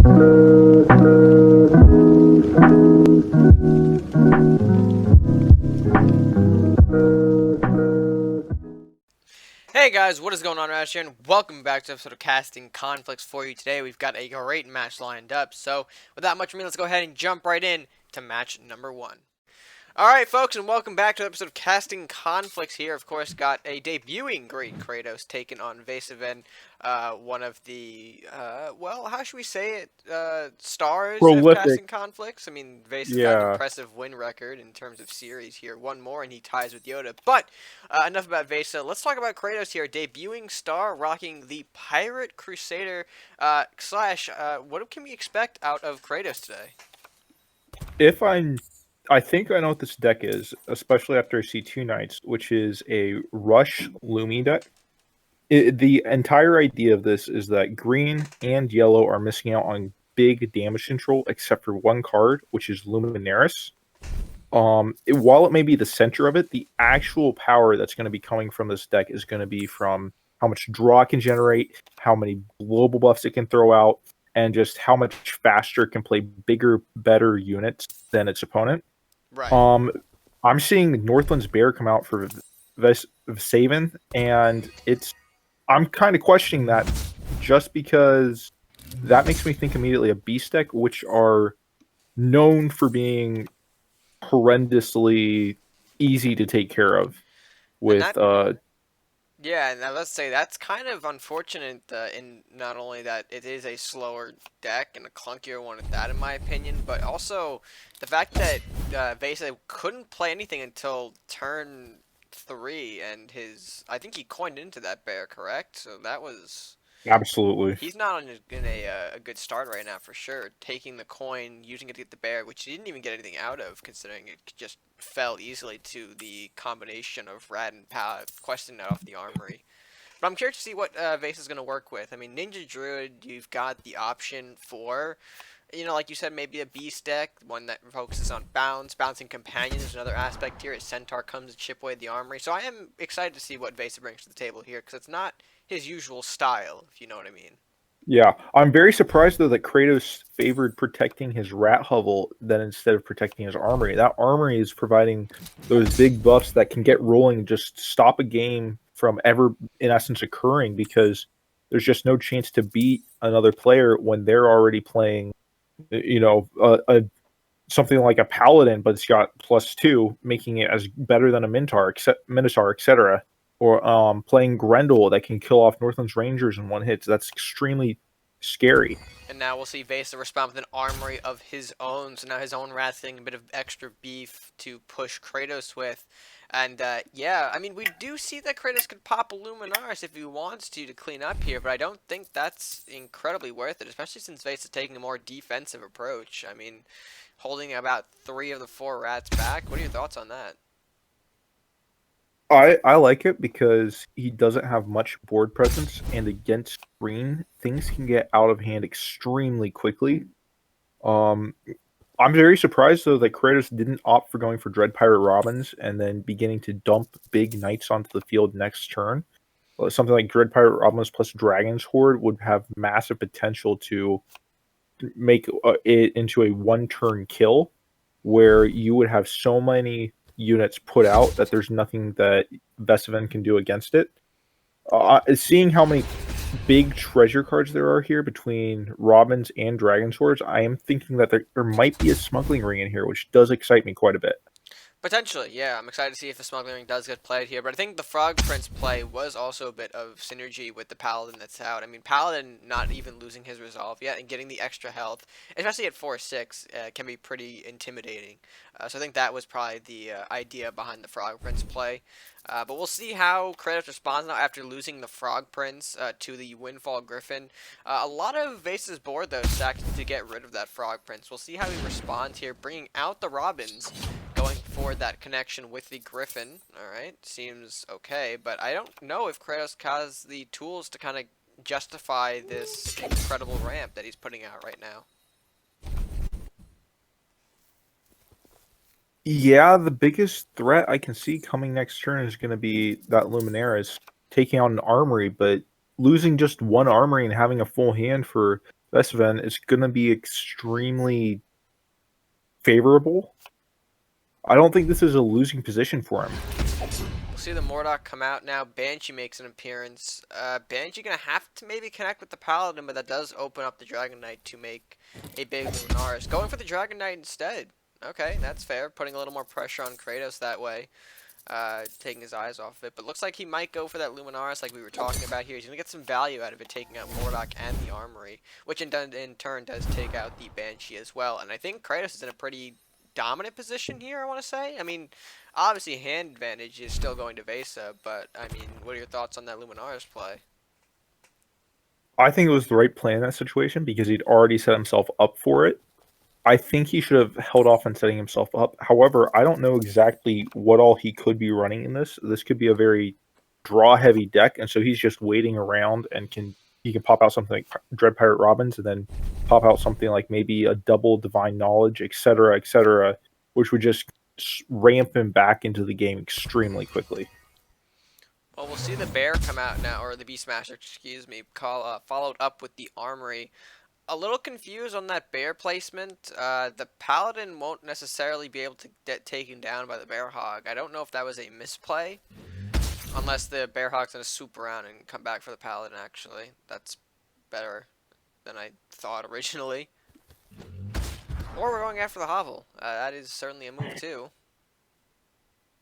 Hey guys, what is going on, RedMaster, and welcome back to episode of Casting Conflicts for you. Today we've got a great match lined up, so without much ado, let's go ahead and jump right in to match number one. Alright folks, and welcome back to an episode of Casting Conflicts here. Of course, got a debuting Great Kratos taking on vesaven, one of the, well, how should we say it, stars of Prolific. Casting Conflicts. I mean, Vase has got an Yeah. impressive win record in terms of series here. One more and he ties with Yoda. But, enough about Vesa. Let's talk about Kratos here. Debuting star, rocking the Pirate Crusader, slash, what can we expect out of Kratos today? I think I know what this deck is, especially after I see two knights, which is a Rush Lumi deck. The entire idea of this is that green and yellow are missing out on big damage control, except for one card, which is Luminaris. While it may be the center of it, the actual power that's going to be coming from this deck is going to be from how much draw it can generate, how many global buffs it can throw out, and just how much faster it can play bigger, better units than its opponent. Right. I'm seeing Northland's Bear come out for vesaven, and I'm kind of questioning that just because that makes me think immediately of Beast deck, which are known for being horrendously easy to take care of with Yeah, now let's say that's kind of unfortunate in not only that it is a slower deck and a clunkier one at that, in my opinion, but also the fact that Vesa couldn't play anything until turn 3, and I think he coined into that bear, correct? So that was... absolutely. He's not in a good start right now for sure. Taking the coin, using it to get the bear, which he didn't even get anything out of, considering it just fell easily to the combination of Rad and Pow questing it off the armory. But I'm curious to see what Vase is going to work with. I mean, Ninja Druid, you've got the option for, like you said, maybe a Beast deck, one that focuses on bounce. Bouncing Companion is another aspect here. As Centaur comes to chip away the armory. So I am excited to see what Vesa brings to the table here, because it's not his usual style, if you know what I mean. Yeah, I'm very surprised though that Kratos favored protecting his rat hovel than instead of protecting his armory. That armory is providing those big buffs that can get rolling and just stop a game from ever, in essence, occurring because there's just no chance to beat another player when they're already playing, something like a paladin, but it's got +2, making it as better than a Minotaur, etc. Or playing Grendel that can kill off Northland's Rangers in one hit. So that's extremely scary. And now we'll see Vesa respond with an armory of his own. So now his own Rat's getting a bit of extra beef to push Kratos with. And yeah, I mean, we do see that Kratos could pop a Luminaris if he wants to clean up here, but I don't think that's incredibly worth it, especially since Vesa is taking a more defensive approach. I mean, holding about 3 of the 4 Rats back. What are your thoughts on that? I like it because he doesn't have much board presence, and against green, things can get out of hand extremely quickly. I'm very surprised though that Kratos didn't opt for going for Dread Pirate Robins and then beginning to dump big knights onto the field next turn. Something like Dread Pirate Robins plus Dragon's Horde would have massive potential to make it into a one-turn kill, where you would have so many units put out that there's nothing that vesaven can do against it. Seeing how many big treasure cards there are here between Robins and Dragon Swords, I am thinking that there might be a smuggling ring in here, which does excite me quite a bit. Potentially, yeah. I'm excited to see if the smuggling ring does get played here, but I think the Frog Prince play was also a bit of synergy with the Paladin that's out. I mean, Paladin not even losing his resolve yet and getting the extra health, especially at 4-6, can be pretty intimidating. So I think that was probably the idea behind the Frog Prince play. But we'll see how Kratos responds now after losing the Frog Prince to the Windfall Griffin. A lot of Vase's board, though, stacked to get rid of that Frog Prince. We'll see how he responds here, bringing out the Robins, going for that connection with the Griffin. Alright, seems okay, but I don't know if Kratos has the tools to kind of justify this incredible ramp that he's putting out right now. Yeah, the biggest threat I can see coming next turn is going to be that Luminaris taking out an armory, but losing just one armory and having a full hand for vesaven is going to be extremely favorable. I don't think this is a losing position for him. We'll see the Mordok come out now. Banshee makes an appearance. Banshee gonna have to maybe connect with the Paladin, but that does open up the Dragon Knight to make a big Luminaris. Going for the Dragon Knight instead. Okay, that's fair. Putting a little more pressure on Kratos that way. Taking his eyes off of it. But looks like he might go for that Luminaris like we were talking about here. He's gonna get some value out of it, taking out Mordok and the Armory, which in turn does take out the Banshee as well. And I think Kratos is in a pretty dominant position here, I want to say. I mean, obviously hand advantage is still going to Vesa, but I mean, what are your thoughts on that Luminaris play? I think it was the right play in that situation because he'd already set himself up for it. I think he should have held off on setting himself up. However, I don't know exactly what all he could be running in this. This could be a very draw heavy deck, and so he's just waiting around and he can pop out something like Dread Pirate Robins and then pop out something like maybe a double Divine Knowledge, etc., which would just ramp him back into the game extremely quickly. Well, we'll see the Bear come out now, or the Beastmaster, excuse me, followed up with the Armory. A little confused on that bear placement. The paladin won't necessarily be able to get taken down by the bear hog. I don't know if that was a misplay, unless the bear hog's gonna swoop around and come back for the paladin. Actually, that's better than I thought originally. Or we're going after the hovel. That is certainly a move too.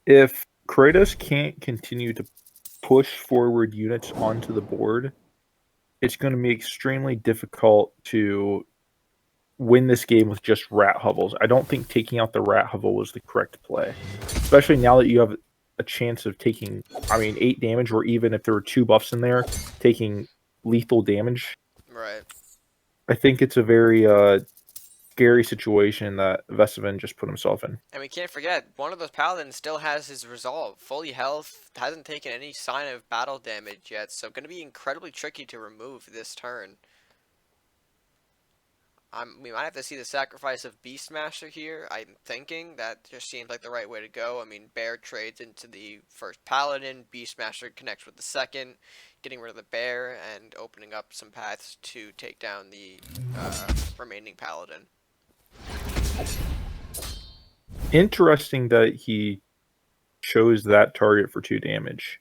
If Kratos can't continue to push forward units onto the board, it's going to be extremely difficult to win this game with just rat hovels. I don't think taking out the rat hovel was the correct play, especially now that you have a chance of taking, 8 damage, or even if there were 2 buffs in there, taking lethal damage. Right. I think it's a very scary situation that vesaven just put himself in. And we can't forget, one of those paladins still has his resolve. Fully health, hasn't taken any sign of battle damage yet, so going to be incredibly tricky to remove this turn. We might have to see the sacrifice of Beastmaster here. I'm thinking that just seems like the right way to go. I mean, Bear trades into the first Paladin, Beastmaster connects with the second, getting rid of the Bear and opening up some paths to take down the remaining Paladin. Interesting that he chose that target for 2 damage.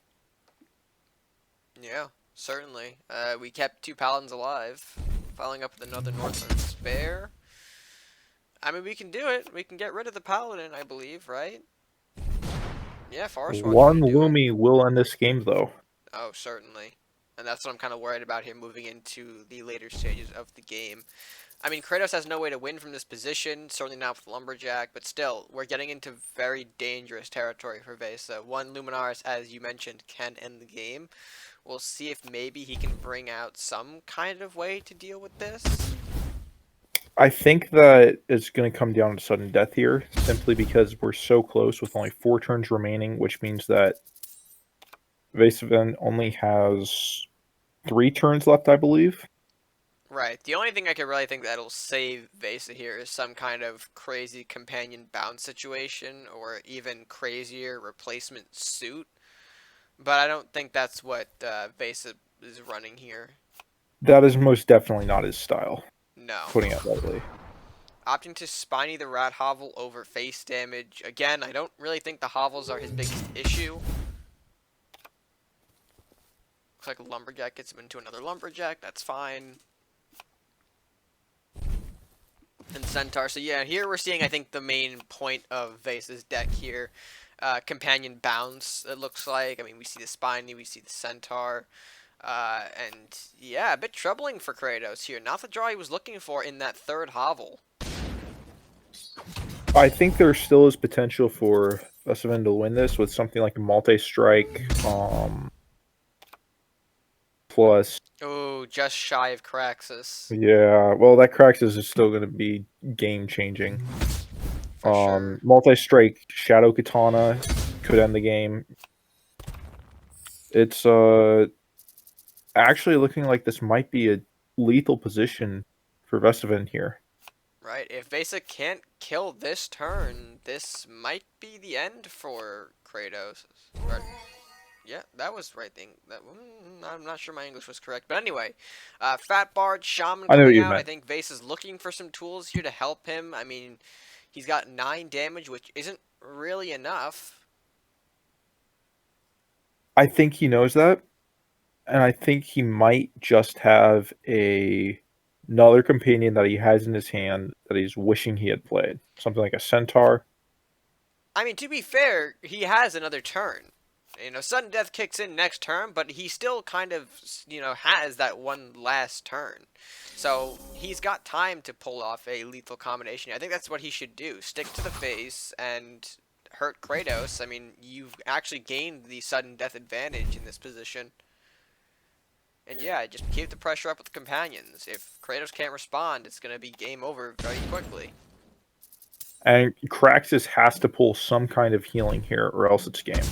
Yeah, certainly. We kept 2 Paladins alive, following up with another Northern Bear. I mean, we can do it. We can get rid of the Paladin, I believe, right? Yeah, Forest Walk One can do it. Lumi will end this game, though. Oh, certainly. And that's what I'm kind of worried about here moving into the later stages of the game. I mean, Kratos has no way to win from this position, certainly not with Lumberjack, but still, we're getting into very dangerous territory for Vesa. One Luminaris, as you mentioned, can end the game. We'll see if maybe he can bring out some kind of way to deal with this. I think that it's going to come down to sudden death here, simply because we're so close with only 4 turns remaining, which means that vesaven only has 3 turns left, I believe. Right. The only thing I could really think that'll save Vesa here is some kind of crazy companion bound situation, or even crazier replacement suit. But I don't think that's what Vesa is running here. That is most definitely not his style, No. putting it lightly. Opting to Spiny the Rat Hovel over face damage. Again, I don't really think the hovels are his biggest issue. Looks like a Lumberjack gets him into another Lumberjack. That's fine. And Centaur. So yeah, here we're seeing, I think, the main point of Vesa's deck here. Companion bounce, it looks like. I mean, we see the Spiny, we see the Centaur. And yeah, a bit troubling for Kratos here. Not the draw he was looking for in that third hovel. I think there still is potential for vesaven to win this with something like a multi-strike, plus. Oh, just shy of Craxus. Yeah, well, that Kraxus is still going to be game-changing. For sure. Multi-strike Shadow Katana could end the game. It's actually looking like this might be a lethal position for vesaven here. Right, if Vesa can't kill this turn, this might be the end for Kratos. Right. Yeah, that was right thing. I'm not sure my English was correct, but anyway, Fat Bard Shaman I know what coming you out. I meant. think Vase is looking for some tools here to help him. I mean, he's got 9 damage, which isn't really enough. I think he knows that, and I think he might just have another companion that he has in his hand that he's wishing he had played. Something like a centaur. I mean, to be fair, he has another turn. Sudden death kicks in next turn, but he still kind of, has that one last turn. So he's got time to pull off a lethal combination. I think that's what he should do. Stick to the face and hurt Kratos. I mean, you've actually gained the sudden death advantage in this position. And yeah, just keep the pressure up with the companions. If Kratos can't respond, it's going to be game over very quickly. And Kraxus has to pull some kind of healing here, or else it's game.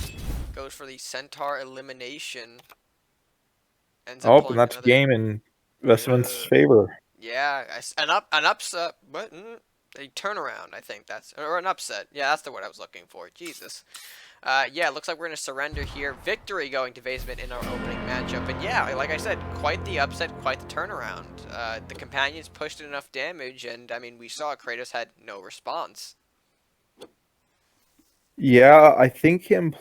Goes for the Centaur elimination. Ends up Oh, and pulling that's another. game in Vesaven's favor. Yeah, an upset, but a turnaround. I think that's or an upset. Yeah, that's the word I was looking for. Jesus. Yeah, looks like we're gonna surrender here. Victory going to Vasement in our opening matchup, and yeah, like I said, quite the upset, quite the turnaround. The companions pushed enough damage, and I mean, we saw Kratos had no response. Yeah, I think him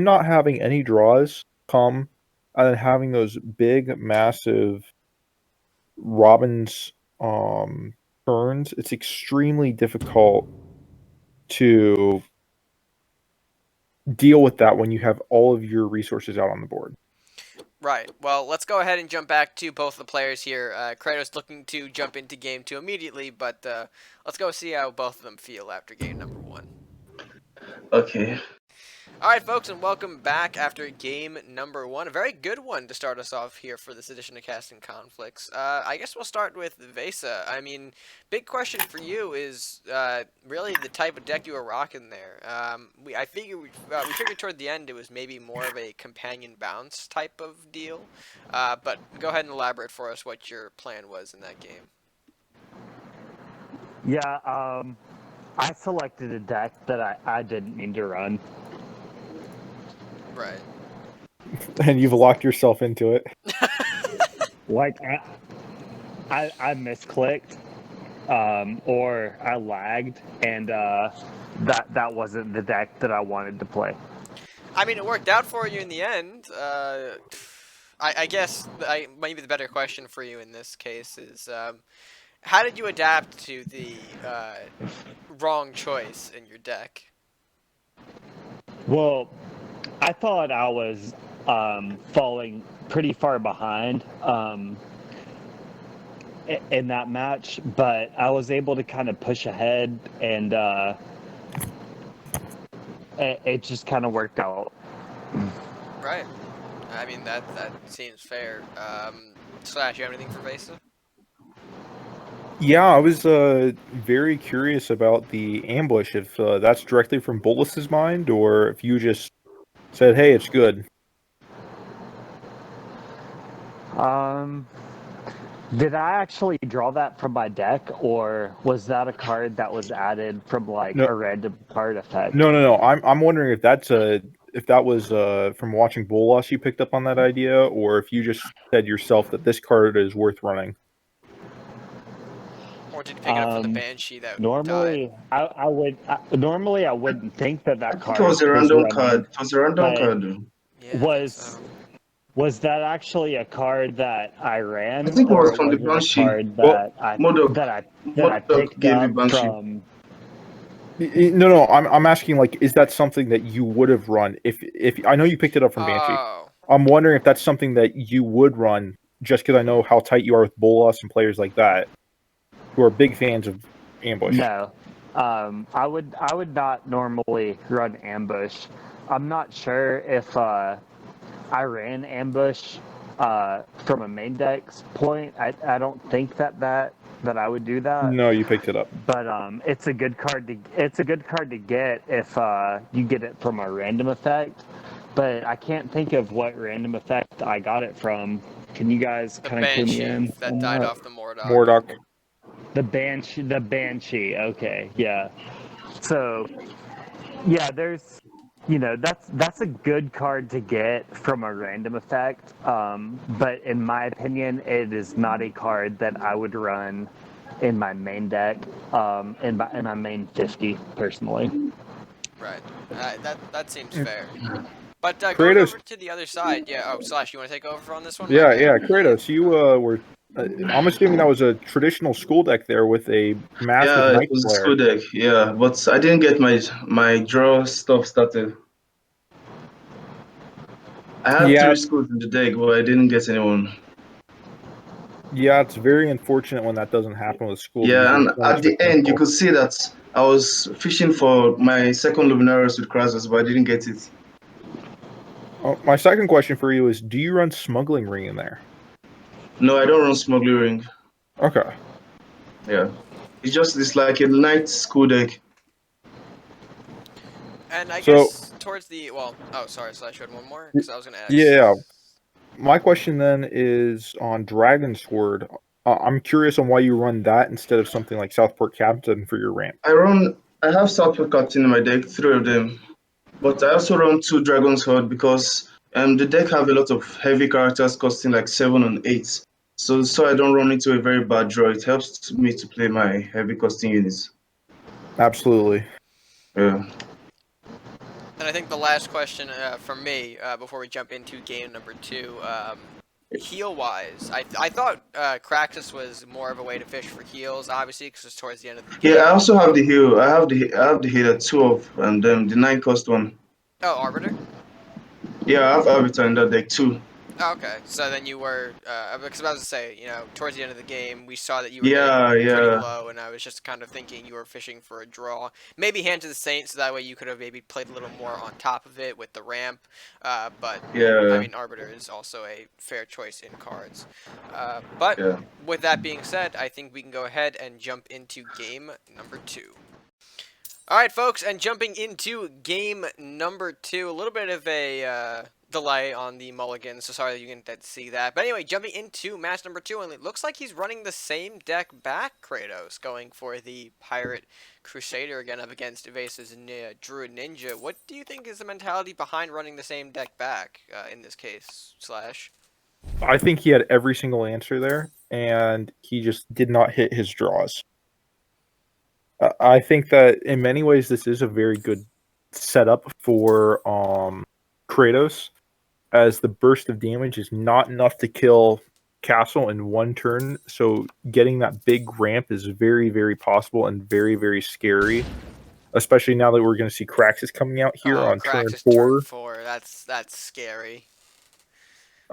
not having any draws come, and then having those big, massive Robin's turns, it's extremely difficult to deal with that when you have all of your resources out on the board. Right. Well, let's go ahead and jump back to both the players here. Kratos looking to jump into game 2 immediately, but let's go see how both of them feel after game number 1. Okay. Alright, folks, and welcome back after game number 1. A very good one to start us off here for this edition of Casting Conflicts. I guess we'll start with Vesa. I mean, big question for you is really the type of deck you were rocking there. We figured toward the end it was maybe more of a companion bounce type of deal. But go ahead and elaborate for us what your plan was in that game. Yeah, I selected a deck that I didn't need to run. Right. And you've locked yourself into it. Like, I misclicked, or I lagged, and that wasn't the deck that I wanted to play. I mean, it worked out for you in the end. I guess maybe the better question for you in this case is, how did you adapt to the wrong choice in your deck? Well, I thought I was falling pretty far behind in that match, but I was able to kind of push ahead, and it just kind of worked out. Right. I mean, that seems fair. Slash, you have anything for Vesa? Yeah, I was very curious about the ambush, if that's directly from Bolus's mind, or if you just said, hey, it's good. Did I actually draw that from my deck, or was that a card that was added from like No. a random card effect? No. I'm wondering if that was from watching Bolas you picked up on that idea, or if you just said yourself that this card is worth running. Or did you pick it up from the Banshee that Normally, died? I wouldn't think that I card think it was a random running, card. It was a random but card, though. Yeah, I think was so. was that actually a card that I ran, I think it or was from the was it a Banshee. card Well, that Modok I picked gave you up Banshee. from? No. I'm asking, like, is that something that you would have run if I know you picked it up from Banshee. Oh. I'm wondering if that's something that you would run, just because I know how tight you are with Bolas and players like that, who are big fans of ambush. No, I would not normally run ambush. I'm not sure if I ran ambush from a main deck's point. I don't think that I would do that. No, you picked it up. But it's a good card to get if you get it from a random effect. But I can't think of what random effect I got it from. Can you guys The kind of clue me in? Banshee that died off the Mordok. Mordok. The Banshee. Okay, yeah. So, yeah, there's you know, that's a good card to get from a random effect. But in my opinion, it is not a card that I would run in my main deck, in my main 50 personally. Right. That seems fair. But going Kratos, over to the other side, yeah. Oh, Slash, you want to take over on this one? My yeah, bad. yeah, Kratos, you were. I'm assuming that was a traditional school deck there with a massive Yeah, it Night was a Flare. school deck. Yeah, but I didn't get my draw stuff started. I had Yeah, 3 schools in the deck, but I didn't get anyone. yeah, it's very unfortunate when that doesn't happen with school because Yeah, there's and so much at the end, you potential. could see that I was fishing for my second Luminaris with Kratos, but I didn't get it. My second question for you is: do you run Smuggling Ring in there? No, I don't run Smuggler Ring. Okay. Yeah, it's like a night school deck. And I So guess towards the oh sorry, Slash, you had one more because I was gonna yeah, ask. my question then is on Dragon Sword. I'm curious on why you run that instead of something like Southport Captain for your ramp. I have Southport Captain in my deck, 3 of them. But I also run 2 Dragon's Horde because the deck have a lot of heavy characters costing like 7 and 8. So I don't run into a very bad draw. It helps me to play my heavy costing units. Absolutely. Yeah. And I think the last question from me before we jump into game number 2, heal wise, I thought Kraxus was more of a way to fish for heals, obviously, because it's towards the end of the Yeah, I game. also have the heal. I have the healer 2 of and the 9 cost one. Oh, Arbiter. Yeah, I have Arbiter in that deck too. Oh, okay, so then you were, because I was about to say, towards the end of the game, we saw that you were getting Yeah, pretty yeah, low, and I was just kind of thinking you were fishing for a draw. Maybe Hand to the Saints, so that way you could have maybe played a little more on top of it with the ramp, but, I yeah, mean, Arbiter is also a fair choice in cards. But, yeah. with that being said, I think we can go ahead and jump into game number 2. Alright, folks, and jumping into game number 2, a little bit of a delay on the mulligan, so sorry that you didn't see that. But anyway, jumping into match number 2, and it looks like he's running the same deck back, Kratos, going for the Pirate Crusader again up against Evase's Druid Ninja. What do you think is the mentality behind running the same deck back in this case, Slash? I think he had every single answer there, and he just did not hit his draws. I think that in many ways this is a very good setup for Kratos, as the burst of damage is not enough to kill Castle in one turn. So getting that big ramp is very, very possible and very, very scary. Especially now that we're going to see Kraxus coming out here Oh, on turn Kraxus turn 4. 4. That's scary.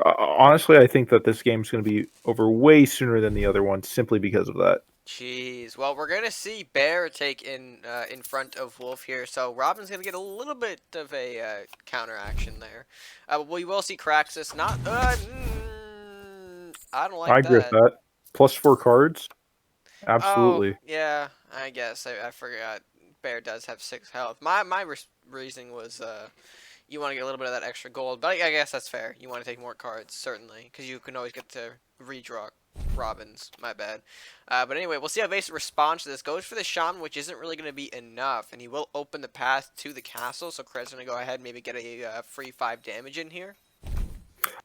Honestly, I think that this game's going to be over way sooner than the other one, simply because of that. Jeez. Well, we're gonna see Bear take in front of Wolf here, so Robin's gonna get a little bit of a counter action there. We will see Kraxus. Not. I don't I like agree with that. that. Plus 4 cards, Oh, absolutely. yeah. I guess I forgot. Bear does have 6 health. My reasoning was you want to get a little bit of that extra gold, but I guess that's fair. You want to take more cards, certainly, because you can always get to redraw Robins. My bad. But anyway, we'll see how Vase responds to this. Goes for the Shaman, which isn't really going to be enough, and he will open the path to the castle, so Cred's going to go ahead and maybe get a free 5 damage in here.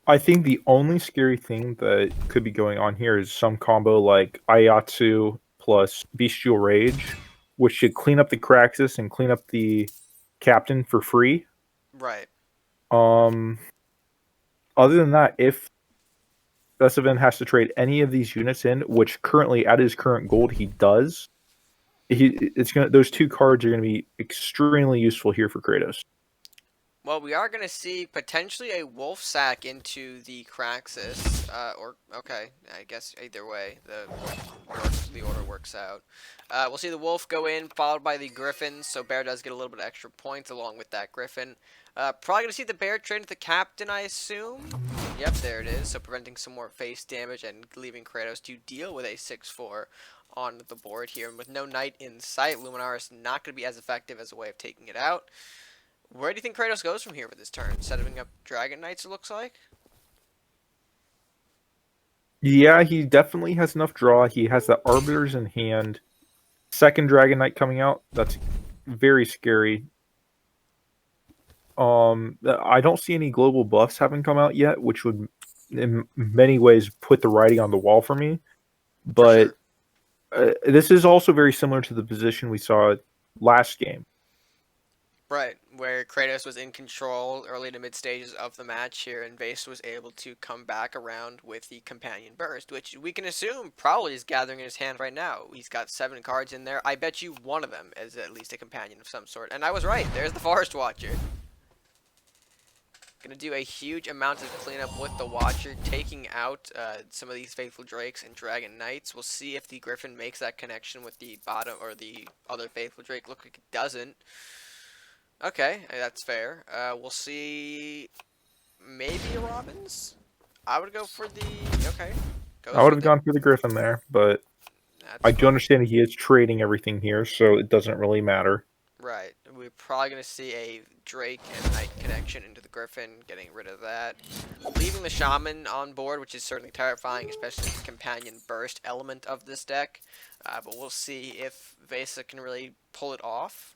I think the only scary thing that could be going on here is some combo like Ayatsu plus Bestial Rage, which should clean up the Kraxus and clean up the Captain for free. Right. Um, Other than that, if vesaven has to trade any of these units in, which currently at his current gold he does, those 2 cards are gonna be extremely useful here for Kratos. Well, we are going to see potentially a Wolf Sack into the Kraxus, okay, I guess either way, the order works out. We'll see the Wolf go in, followed by the Griffin, so Bear does get a little bit of extra points along with that Griffin. Probably going to see the Bear trade the Captain, I assume? Yep, there it is, so preventing some more face damage and leaving Kratos to deal with a 6-4 on the board here. And with no Knight in sight, Luminaris not going to be as effective as a way of taking it out. Where do you think Kratos goes from here with this turn? Setting up Dragon Knights, it looks like? Yeah, he definitely has enough draw. He has the Arbiters in hand. Second Dragon Knight coming out. That's very scary. I don't see any global buffs having come out yet, which would, in many ways, put the writing on the wall for me. For But sure. this is also very similar to the position we saw last game. Right, where Kratos was in control early to mid stages of the match here, and Vase was able to come back around with the companion burst, which we can assume probably is gathering in his hand right now. He's got 7 cards in there. I bet you one of them is at least a companion of some sort. And I was right. There's the Forest Watcher. Gonna do a huge amount of cleanup with the Watcher, taking out some of these Faithful Drakes and Dragon Knights. We'll see if the Griffin makes that connection with the bottom or the other Faithful Drake. Look like it doesn't. Okay, that's fair. We'll see. Maybe a Robins. I would go for the. Okay, I goes would for have the. gone for the Griffin there, but That's I do fine. understand he is trading everything here, so it doesn't really matter. Right. We're probably gonna see a Drake and Knight connection into the Griffin, getting rid of that. Leaving the Shaman on board, which is certainly terrifying, especially the companion burst element of this deck. But we'll see if Vesa can really pull it off.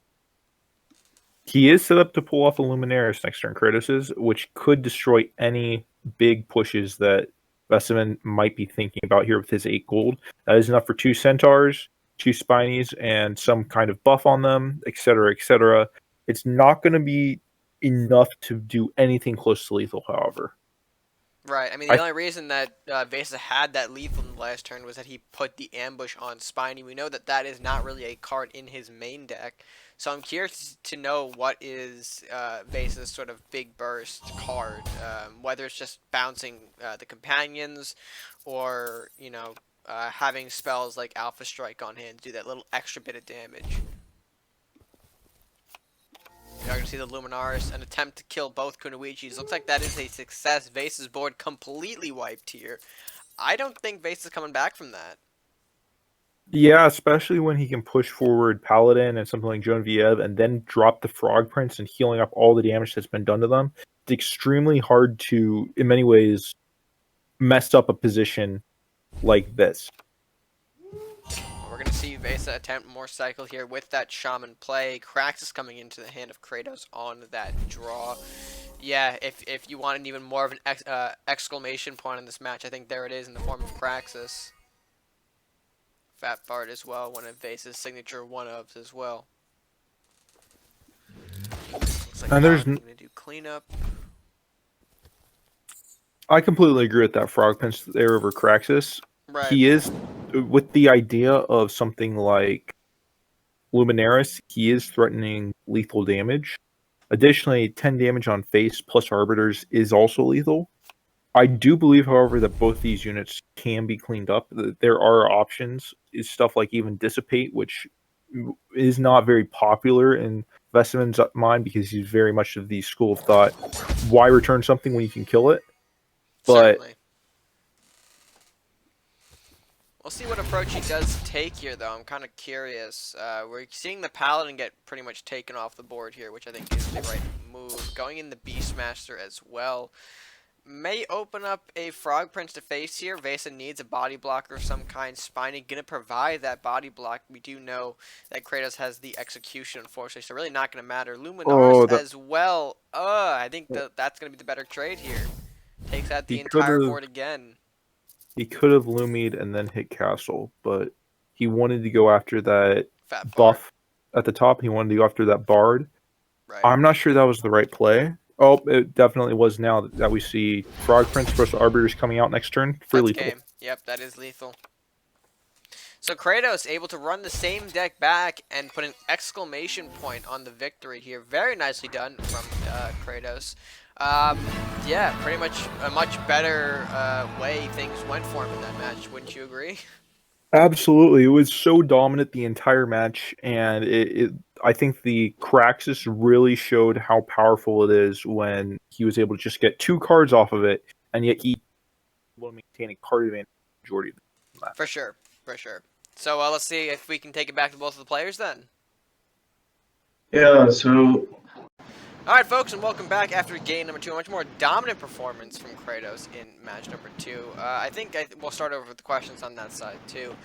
He is set up to pull off a Luminaris next turn, Kratos, which could destroy any big pushes that Vesaven might be thinking about here with his 8 gold. That is enough for 2 Centaurs, 2 Spinies, and some kind of buff on them, etc., etc. It's not going to be enough to do anything close to lethal, however. Right. I mean, the I only reason that Vesa had that lethal in the last turn was that he put the ambush on Spiny. We know that that is not really a card in his main deck. So I'm curious to know what is Vesa's sort of big burst card. Whether it's just bouncing the companions or, having spells like Alpha Strike on hand to do that little extra bit of damage. You're going to see the Luminaris, an attempt to kill both Kunoichis. Looks like that is a success. Vase's board completely wiped here. I don't think Vase is coming back from that. Yeah, especially when he can push forward Paladin and something like Genevieve and then drop the Frog Prince and healing up all the damage that's been done to them. It's extremely hard to, in many ways, mess up a position like this. We're going to see Vesa attempt more cycle here with that Shaman play. Kraxus coming into the hand of Kratos on that draw. Yeah, if you wanted even more of an exclamation point on this match, I think there it is in the form of Kraxus. Fat Bard as well, one of Vase's signature one-ofs as well. Looks like And there's, Paladin's going to do cleanup. I completely agree with that Frog Prince there over Kraxus. Right. He is, with the idea of something like Luminaris, he is threatening lethal damage. Additionally, 10 damage on face plus Arbiters is also lethal. I do believe, however, that both these units can be cleaned up. There are options. Is stuff like even Dissipate, which is not very popular in Vesaven's mind because he's very much of the school of thought, why return something when you can kill it? But Certainly. We'll see what approach he does take here, though. I'm kind of curious. We're seeing the Paladin get pretty much taken off the board here, which I think is the right move. Going in the Beastmaster as well. May open up a Frog Prince to face here. Vesa needs a body blocker of some kind. Spiny gonna provide that body block. We do know that Kratos has the execution, unfortunately, so really not gonna matter. Luminaris oh, as well. I think that's gonna be the better trade here. Takes out the he could entire have board again. Lumied and then hit Castle, but he wanted to go after that Fat Bard. buff at the top. He wanted to go after that Bard. Right. I'm not sure that was the right play. Oh, it definitely was now that we see Frog Prince versus Arbiters coming out next turn for That's lethal. game. Yep, that is lethal. So Kratos able to run the same deck back and put an exclamation point on the victory here. Very nicely done from Kratos. Yeah, pretty much a much better way things went for him in that match. Wouldn't you agree? Absolutely. It was so dominant the entire match, and I think the Kraxus really showed how powerful it is when he was able to just get 2 cards off of it, and yet he will maintain a card advantage majority of the match. For sure, for sure. So let's see if we can take it back to both of the players then. Yeah, so Alright, folks, and welcome back after game number 2. A much more dominant performance from Kratos in match number 2. I think we'll start over with the questions on that side, too.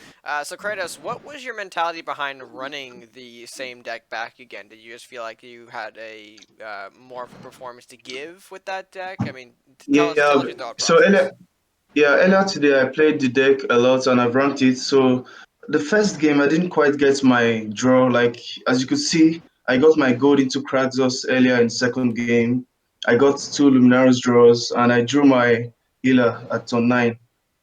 So, Kratos, what was your mentality behind running the same deck back again? Did you just feel like you had a more of a performance to give with that deck? I mean, tell Yeah, us your thought so process. earlier today I played the deck a lot and I've ranked it. So the first game I didn't quite get my draw. Like as you could see, I got my gold into Kratos earlier in second game. I got two Luminaris draws and I drew my healer at turn 9.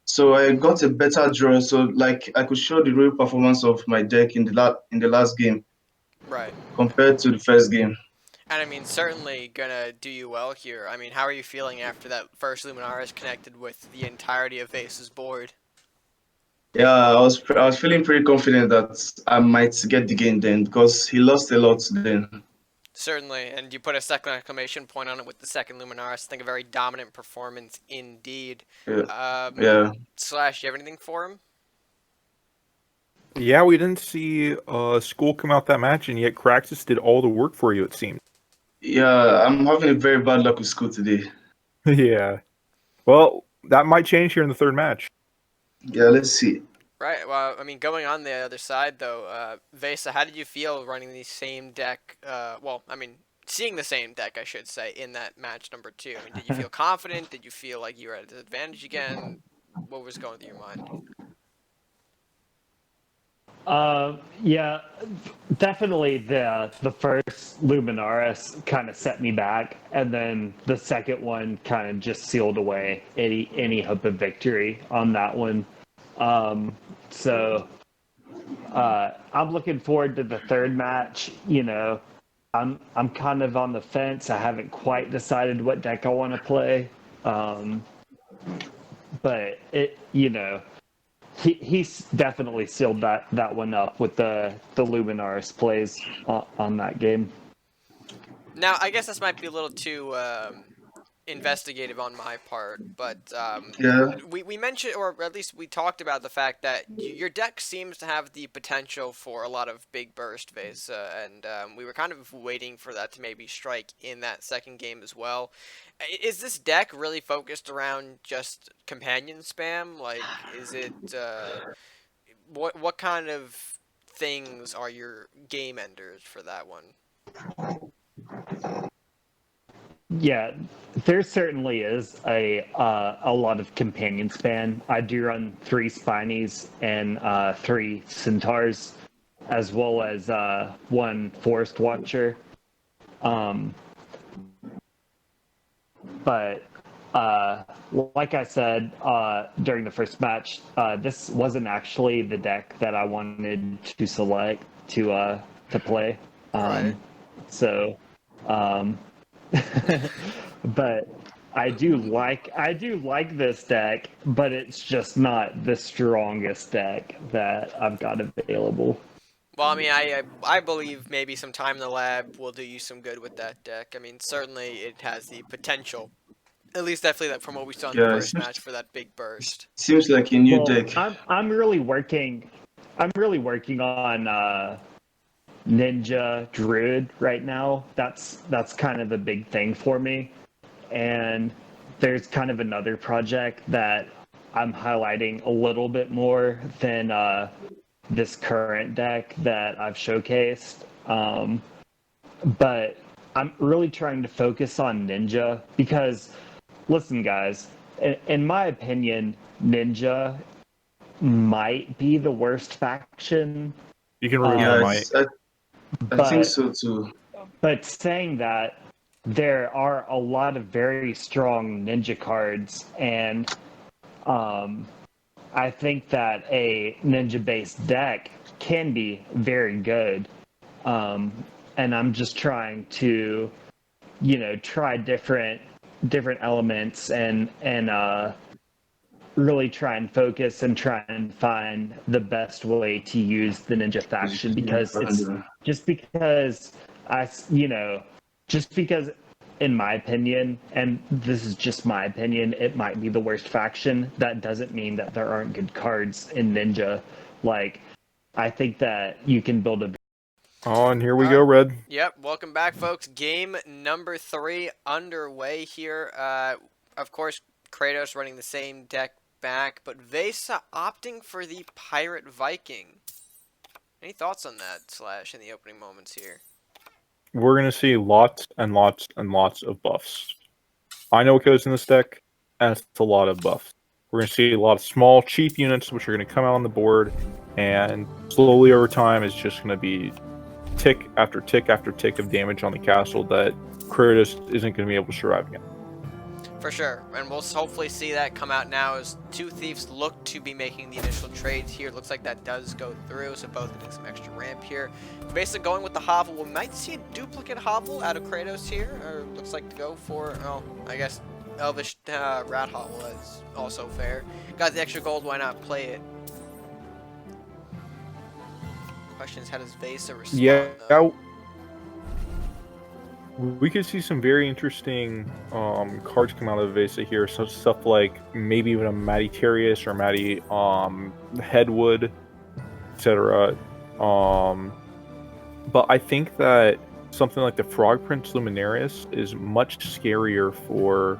So I got a better draw. So like I could show the real performance of my deck in the last game Right. compared to the first game. And I mean, certainly gonna do you well here. I mean, how are you feeling after that first Luminaris connected with the entirety of Vase's board? Yeah, I was feeling pretty confident that I might get the game then because he lost a lot then. Certainly, and you put a second exclamation point on it with the second Luminaris. I think a very dominant performance indeed. Yeah, Um, yeah, Slash, you have anything for him? Yeah, we didn't see School come out that match, and yet Kraxus did all the work for you, it seemed. yeah. I'm having a very bad luck with school today. Yeah. Well, that might change here in the third match. Yeah, let's see. Right. Well, I mean, going on the other side though, Vesa, how did you feel running the same deck? Well, I mean, seeing the same deck, I should say, in that match number 2. I mean, did you feel confident? Did you feel like you were at a disadvantage again? What was going through your mind? Yeah, definitely the first Luminaris kind of set me back, and then the second one kind of just sealed away any hope of victory on that one. So I'm looking forward to the third match. You know, I'm kind of on the fence. I haven't quite decided what deck I want to play, but he's definitely sealed that one up with the Luminaris plays on that game. Now, I guess this might be a little too investigative on my part, but Yeah, we mentioned, or at least we talked about the fact that your deck seems to have the potential for a lot of big burst phase, and we were kind of waiting for that to maybe strike in that second game as well. Is this deck really focused around just companion spam? Like, is it what kind of things are your game enders for that one? Yeah, there certainly is a lot of companion span. I do run 3 Spinies and 3 Centaurs, as well as 1 Forest Watcher. But like I said during the first match, this wasn't actually the deck that I wanted to select to play. Right. So. But I do like this deck, but it's just not the strongest deck that I've got available. Well, I mean, I believe maybe some time in the lab will do you some good with that deck. I mean, certainly it has the potential, at least definitely that from what we saw in the yeah. first match for that big burst. Seems like a new Well, deck. I'm really working on Ninja Druid right now. That's kind of a big thing for me. And there's kind of another project that I'm highlighting a little bit more than this current deck that I've showcased. But I'm really trying to focus on Ninja because, listen, guys, in my opinion, Ninja might be the worst faction. You can remove Yeah, the mic. I think so too. But saying that, there are a lot of very strong ninja cards, and I think that a ninja-based deck can be very good. And I'm just trying to, try different elements and really try and focus and try and find the best way to use the ninja faction because it's just because just because in my opinion, and this is just my opinion, it might be the worst faction. That doesn't mean that there aren't good cards in Ninja. Like, I think that you can build a Oh, and here we All go, right. Red. Yep, welcome back, folks. Game number 3 underway here. Of course, Kratos running the same deck back, but Vesa opting for the Pirate Viking. Any thoughts on that, Slash, in the opening moments here? We're going to see lots and lots and lots of buffs. I know what goes in this deck, and it's a lot of buffs. We're going to see a lot of small, cheap units, which are going to come out on the board, and slowly over time, it's just going to be tick after tick after tick of damage on the castle that Kratos isn't going to be able to survive again. For sure, and we'll hopefully see that come out now as two thieves look to be making the initial trades here. Looks like that does go through, so both getting some extra ramp here. Basically going with the hovel. We might see a duplicate hovel out of Kratos here, or looks like to go for, oh, I guess Elvish Rat Hovel is also fair. Got the extra gold, why not play it? Question is, how does Vesa respond, Yeah, though? we could see some very interesting cards come out of Vesa here. So stuff like maybe even a Matty Terrius or Matty Headwood, etc. But I think that something like the Frog Prince Luminarius is much scarier for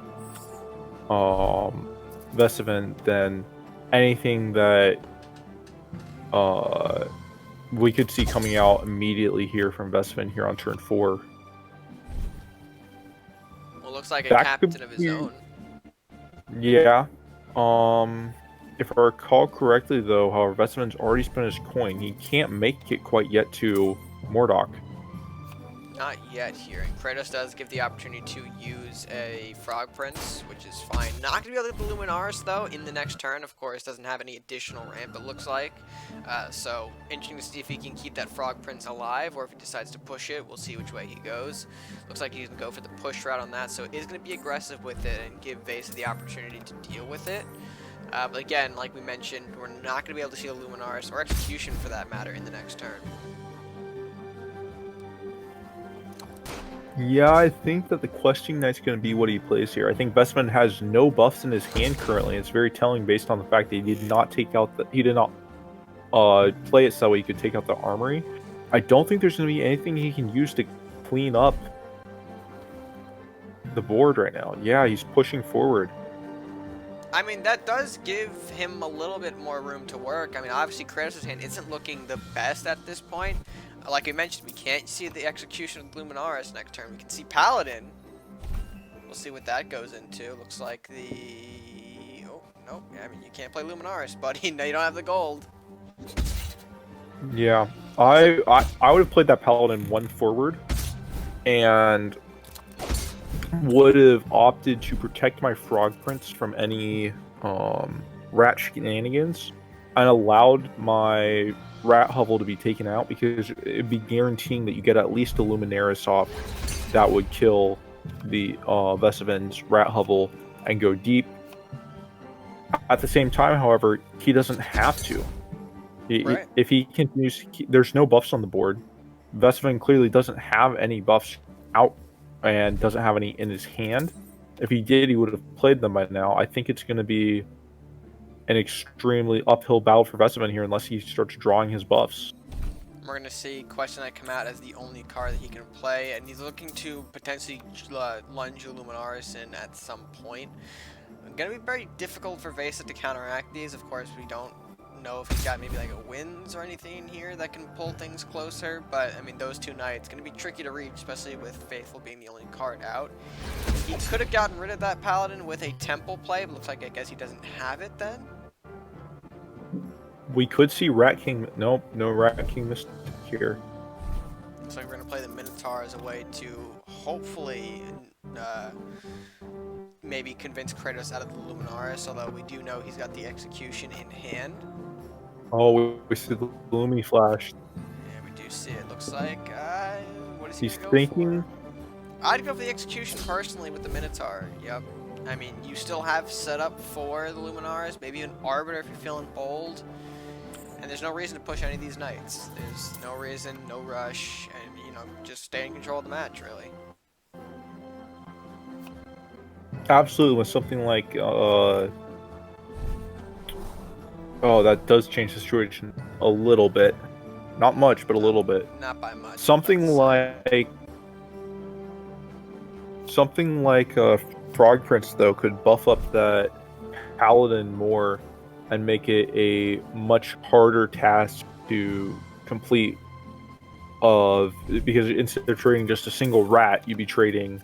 vesaven than anything that we could see coming out immediately here from vesaven here on turn 4. Well, looks like a That captain could of his be- own. Yeah. If I recall correctly, though, however, vesaven's already spent his coin. He can't make it quite yet to Mordok. Not yet here, and Kratos does give the opportunity to use a Frog Prince, which is fine. Not going to be able to get the Luminaris, though, in the next turn. Of course, doesn't have any additional ramp, it looks like. So, interesting to see if he can keep that Frog Prince alive, or if he decides to push it. We'll see which way he goes. Looks like he can go for the push route on that, so is going to be aggressive with it and give Vesa the opportunity to deal with it. But again, like we mentioned, we're not going to be able to see a Luminaris, or Execution for that matter, in the next turn. Yeah, I think that the Questing Knight's going to be what he plays here. I think vesaven has no buffs in his hand currently. It's very telling based on the fact that he did not take out the play it so he could take out the armory. I don't think there's going to be anything he can use to clean up the board right now. Yeah, he's pushing forward. I mean, that does give him a little bit more room to work. I mean, obviously, Kratos' hand isn't looking the best at this point. Like I mentioned, we can't see the execution of Luminaris next turn. We can see Paladin. We'll see what that goes into. Looks like the... Oh, no. I mean, you can't play Luminaris, buddy. No, you don't have the gold. Yeah, I would have played that Paladin 1 forward, and would have opted to protect my Frog Prince from any rat shenanigans, and allowed my rat hovel to be taken out, because it'd be guaranteeing that you get at least a Luminaris off that would kill the vesaven's rat hovel and go deep. At the same time, however, he doesn't have to. Right. If he continues, there's no buffs on the board. Vesaven clearly doesn't have any buffs out and doesn't have any in his hand. If he did, he would have played them by now. I think it's going to be an extremely uphill battle for vesaven here unless he starts drawing his buffs. We're going to see Question Knight come out as the only card that he can play, and he's looking to potentially lunge the Luminaris in at some point. It's going to be very difficult for Vesa to counteract these. Of course, we don't know if he's got maybe like a winds or anything in here that can pull things closer, but I mean, those two knights going to be tricky to reach, especially with Faithful being the only card out. He could have gotten rid of that Paladin with a Temple play, but looks like I guess he doesn't have it then. We could see Rat King. Nope, no Rat King this here. Looks like we're going to play the Minotaur as a way to hopefully maybe convince Kratos out of the Luminaris, although we do know he's got the Execution in hand. Oh, we see the Lumi flash. Yeah, we do see it. Looks like, what is he He's gonna go thinking. for? I'd go for the Execution personally with the Minotaur. Yep. I mean, you still have set up for the Luminaris, maybe an Arbiter if you're feeling bold. And there's no reason to push any of these knights. There's no reason, no rush, and, you know, just stay in control of the match, really. Absolutely, with something like oh, that does change the situation a little bit. Not much, but a little bit. Not by much. Something like Frog Prince though could buff up that Paladin more and make it a much harder task to complete. Because instead of trading just a single rat, you'd be trading,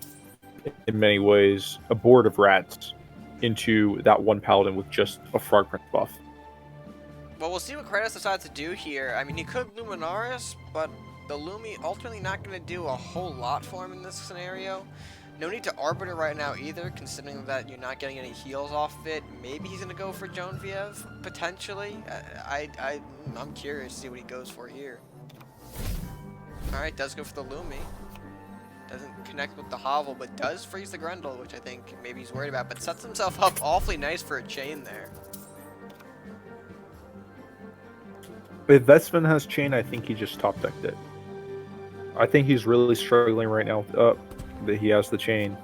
in many ways, a board of rats into that one Paladin with just a Frog Prince buff. Well, we'll see what Kratos decides to do here. I mean, he could Luminaris, but the Lumi ultimately not going to do a whole lot for him in this scenario. No need to Arbiter right now either, considering that you're not getting any heals off it. Maybe he's going to go for Joan-Viev, potentially. I'm curious to see what he goes for here. Alright, does go for the Lumi. Doesn't connect with the Hovel, but does freeze the Grendel, which I think maybe he's worried about, but sets himself up awfully nice for a chain there. If Vesaven has chain, I think he just top decked it. I think he's really struggling right now that he has the chain.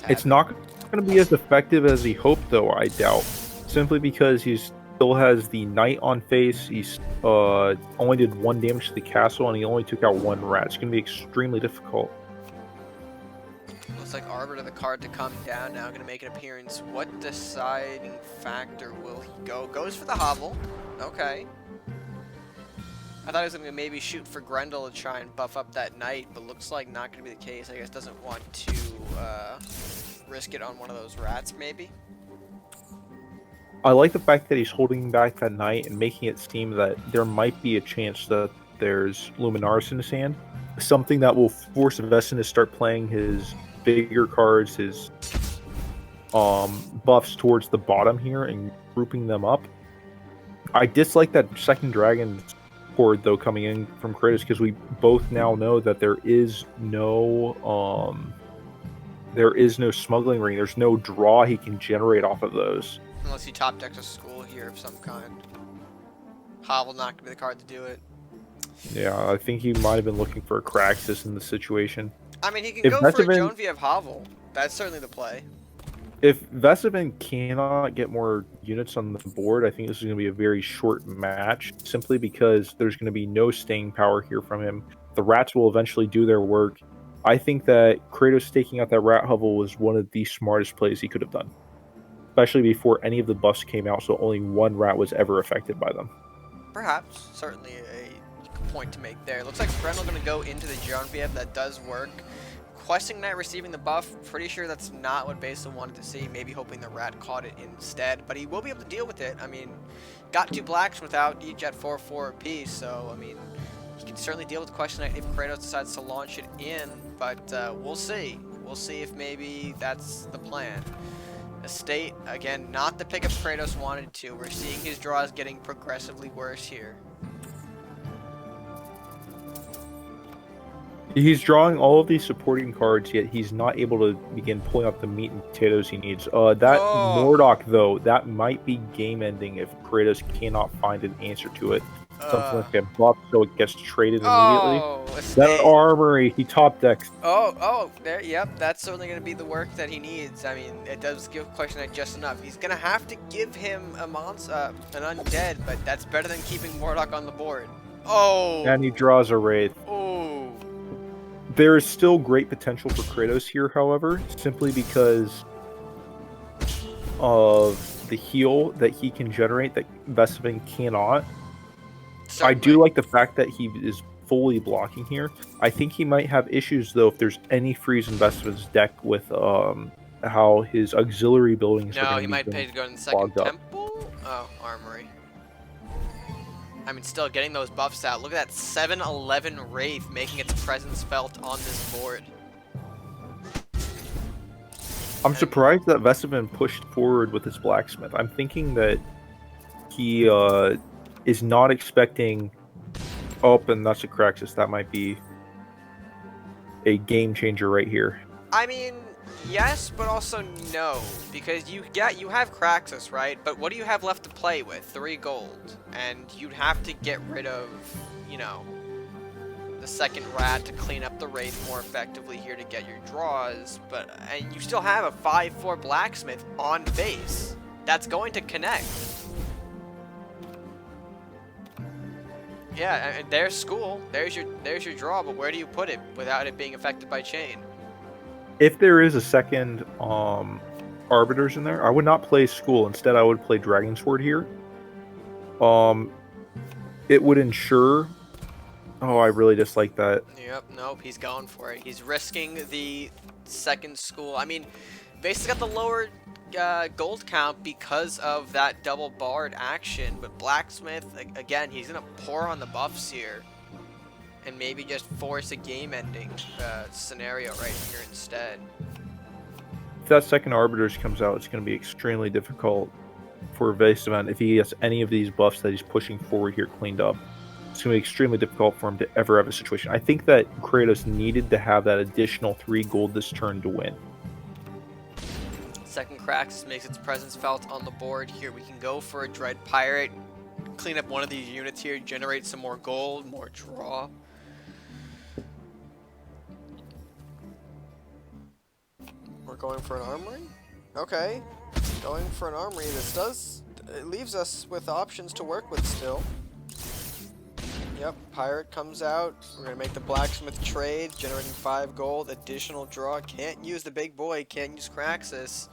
It's not going to be as effective as he hoped, though, I doubt. Simply because he still has the Knight on face. He's only did 1 damage to the castle, and he only took out 1 rat. It's going to be extremely difficult. Looks like Arbiter, the card to come down now, going to make an appearance. What deciding factor will he go? Goes for the Hovel. Okay. I thought he was going to maybe shoot for Grendel to try and buff up that Knight, but looks like not going to be the case. I guess doesn't want to risk it on one of those rats, maybe. I like the fact that he's holding back that Knight and making it seem that there might be a chance that there's Luminaris in his hand. Something that will force Vesaven to start playing his bigger cards, his buffs towards the bottom here and grouping them up. I dislike that second dragon horde though coming in from Kratos, because we both now know that there is no smuggling ring. There's no draw he can generate off of those. Unless he top decks a school here of some kind. Hovel not going to be the card to do it. Yeah, I think he might have been looking for a Kraxus in the situation. I mean, he can If go for a Vesaven- Joan-Viev Hovel. That's certainly the play. If Vesaven cannot get more units on the board, I think this is going to be a very short match, simply because there's going to be no staying power here from him. The rats will eventually do their work. I think that Kratos taking out that rat hovel was one of the smartest plays he could have done, especially before any of the buffs came out, so only 1 rat was ever affected by them. Perhaps. Certainly a point to make there. Looks like Grendel going to go into the Joan-Viev. That does work. Questing Knight receiving the buff, pretty sure that's not what Basil wanted to see. Maybe hoping the rat caught it instead, but he will be able to deal with it. I mean, got 2 blacks without each at 4/4 apiece, so I mean, he can certainly deal with Question Knight if Kratos decides to launch it in, but we'll see. We'll see if maybe that's the plan. Estate, again, not the pickup Kratos wanted to. We're seeing his draws getting progressively worse here. He's drawing all of these supporting cards, yet he's not able to begin pulling out the meat and potatoes he needs. That Mordok, though, that might be game-ending if Kratos cannot find an answer to it. Something like a buff, so it gets traded immediately. That armory, he top decks. There, yep, that's certainly going to be the work that he needs. I mean, it does give Question Knight just enough. He's going to have to give him a monster, an undead, but that's better than keeping Mordok on the board. And he draws a Wraith. There is still great potential for Kratos here, however, simply because of the heal that he can generate that Vesaven cannot. Certainly. I do like the fact that he is fully blocking here. I think he might have issues, though, if there's any freeze in Vesaven's deck with how his auxiliary buildings are No, going he to might pay to go in the second temple. Oh, armory. I mean, still getting those buffs out. Look at that 7/11 Wraith making its presence felt on this board. I'm surprised that Vesaven pushed forward with his blacksmith. I'm thinking that he is not expecting. Oh, and that's a Kraxus. That might be a game changer right here. I mean, yes, but also no, because you have Kraxus, right? But what do you have left to play with? 3 gold, and you'd have to get rid of, you know, the second rat to clean up the Wraith more effectively here to get your draws. And you still have a 5/4 blacksmith on base. That's going to connect. Yeah, and there's school. There's your draw, but where do you put it without it being affected by chain? If there is a second arbiters in there, I would not play school. Instead, I would play Dragon Sword here. It would ensure. Oh, I really dislike that. Yep, nope, he's going for it. He's risking the second school. I mean, basically got the lower gold count because of that double barred action, but Blacksmith, again, he's going to pour on the buffs here and maybe just force a game-ending scenario right here instead. If that second arbiters comes out, it's going to be extremely difficult for vesaven if he gets any of these buffs that he's pushing forward here cleaned up. It's going to be extremely difficult for him to ever have a situation. I think that Kratos needed to have that additional 3 gold this turn to win. Second Kraxus makes its presence felt on the board here. We can go for a Dread Pirate, clean up one of these units here, generate some more gold, more draw. We're going for an armory? Okay. Going for an armory. It leaves us with options to work with still. Yep, Pirate comes out. We're going to make the Blacksmith trade, generating 5 gold, additional draw. Can't use the big boy, can't use Kraxus.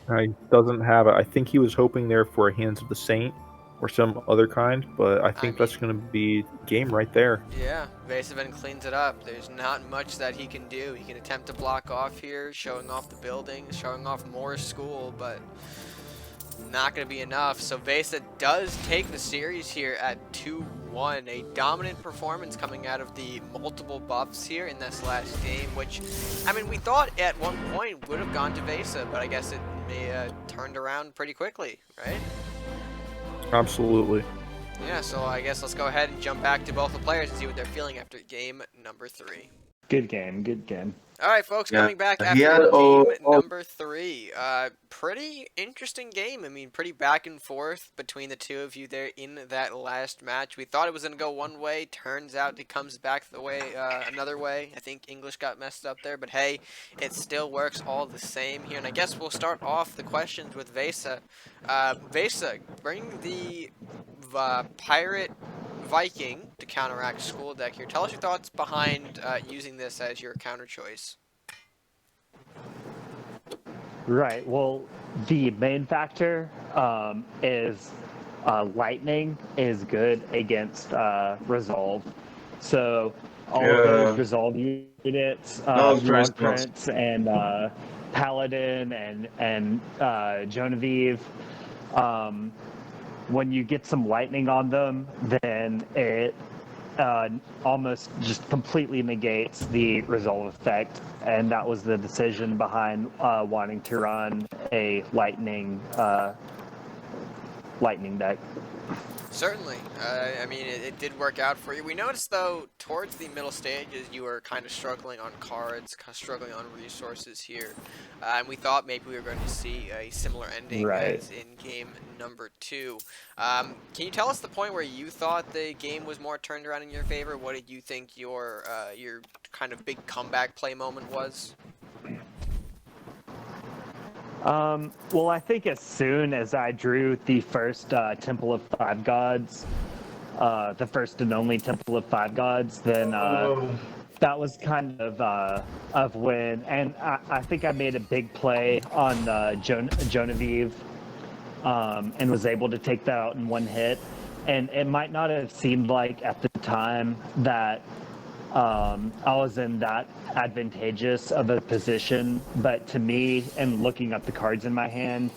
He doesn't have it. I think he was hoping there for a Hands of the Saint or some other kind, but I think that's going to be game right there. Yeah, vesaven cleans it up. There's not much that he can do. He can attempt to block off here, showing off the building, showing off more school, but not going to be enough. So Vesa does take the series here at 2-1. A dominant performance coming out of the multiple buffs here in this last game, which, I mean, we thought at one point would have gone to Vesa, but I guess it may turned around pretty quickly, right? Absolutely. Yeah, so I guess let's go ahead and jump back to both the players and see what they're feeling after game number 3. Good game, good game. All right, folks, coming back after Yeah, game number 3. Pretty interesting game. I mean, pretty back and forth between the two of you there in that last match. We thought it was going to go one way. Turns out it comes back the way another way. I think English got messed up there, but hey, it still works all the same here. And I guess we'll start off the questions with Vesa. Vesa, bring the Pirate Viking to counteract School Deck here. Tell us your thoughts behind using this as your counter choice. Right. Well, the main factor is lightning is good against resolve. So all of those resolve units, Frog Prince and Paladin and Genevieve. When you get some lightning on them, then it almost just completely negates the resolve effect, and that was the decision behind wanting to run a lightning deck. Certainly. I mean, it did work out for you. We noticed, though, towards the middle stages, you were kind of struggling on cards, struggling on resources here. And we thought maybe we were going to see a similar ending as in game number 2. Can you tell us the point where you thought the game was more turned around in your favor? What did you think your kind of big comeback play moment was? Well, I think as soon as I drew the first Temple of Five Gods, the first and only Temple of Five Gods, then that was kind of when, and I think I made a big play on Genevieve, and was able to take that out in one hit. And it might not have seemed like at the time that I was in that advantageous of a position, but to me, and looking at the cards in my hand,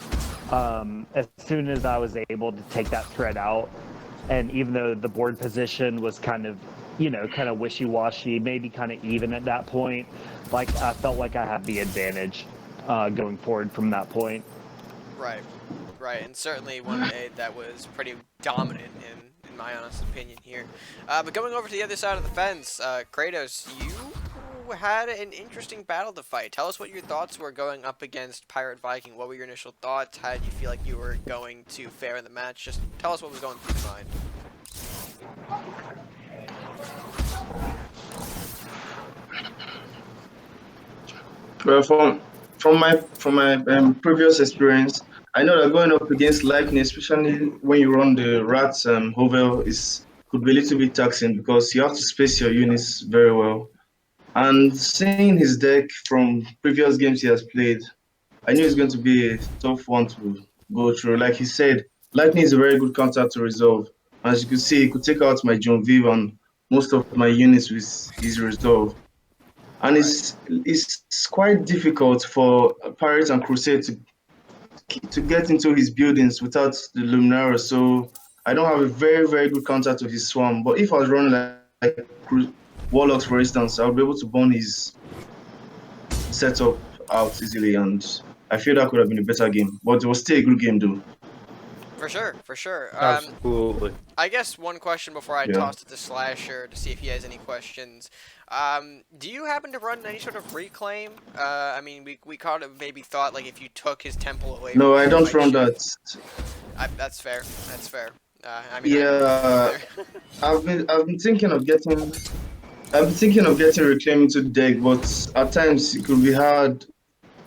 as soon as I was able to take that threat out, and even though the board position was kind of wishy-washy, maybe kind of even at that point, like I felt like I had the advantage going forward from that point. Right, and certainly one that was pretty dominant in my honest opinion here. But going over to the other side of the fence, Kratos, you had an interesting battle to fight. Tell us what your thoughts were going up against Pirate Viking. What were your initial thoughts? How did you feel like you were going to fare in the match? Just tell us what was going through your mind. Well, from my previous experience, I know that going up against lightning, especially when you run the rats hovel, is could be a little bit taxing because you have to space your units very well. And seeing his deck from previous games he has played, I knew it's going to be a tough one to go through. Like he said, Lightning is a very good counter to resolve. As you can see, he could take out my John Viv and most of my units with his resolve. And Right. it's quite difficult for Pirates and Crusade to get into his buildings without the Luminara. So I don't have a very, very good counter to his Swarm. But if I was running like Warlocks, for instance, I would be able to burn his setup out easily. And I feel that could have been a better game. But it was still a good game, though. For sure, for sure. Absolutely. I guess one question before I Yeah. toss it to Slasher to see if he has any questions. Do you happen to run any sort of reclaim? I mean, we kind of maybe thought like if you took his temple away No, from I him, it don't might run shift. that. That's fair. That's fair. I mean, I agree with you Yeah, there. I've been thinking of getting Reclaim into the deck, but at times it could be hard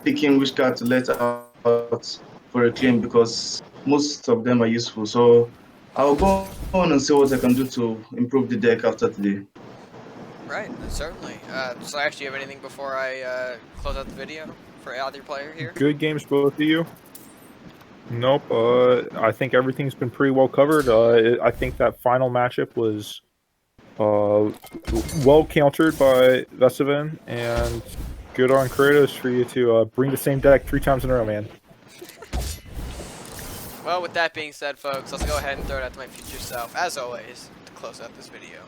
picking which card to let out for Reclaim because most of them are useful. So I'll go on and see what I can do to improve the deck after today. Right, certainly. Slash, do you have anything before I close out the video for either player here? Good games, both of you. Nope. I think everything's been pretty well covered. I think that final matchup was well countered by vesaven, and good on Kratos for you to bring the same deck 3 times in a row, man. Well, with that being said, folks, let's go ahead and throw it out to my future self, as always, to close out this video.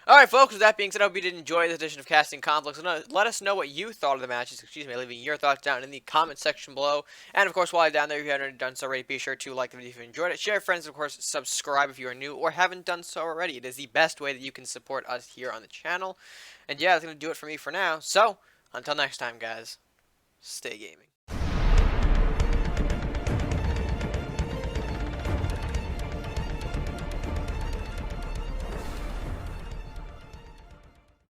Alright, folks, with that being said, I hope you did enjoy this edition of Casting Conflicts. Let us know what you thought of the matches, leaving your thoughts down in the comment section below. And, of course, while you're down there, if you haven't done so already, be sure to like the video if you enjoyed it. Share with friends, of course, subscribe if you are new or haven't done so already. It is the best way that you can support us here on the channel. And yeah, that's going to do it for me for now. So, until next time, guys, stay gaming.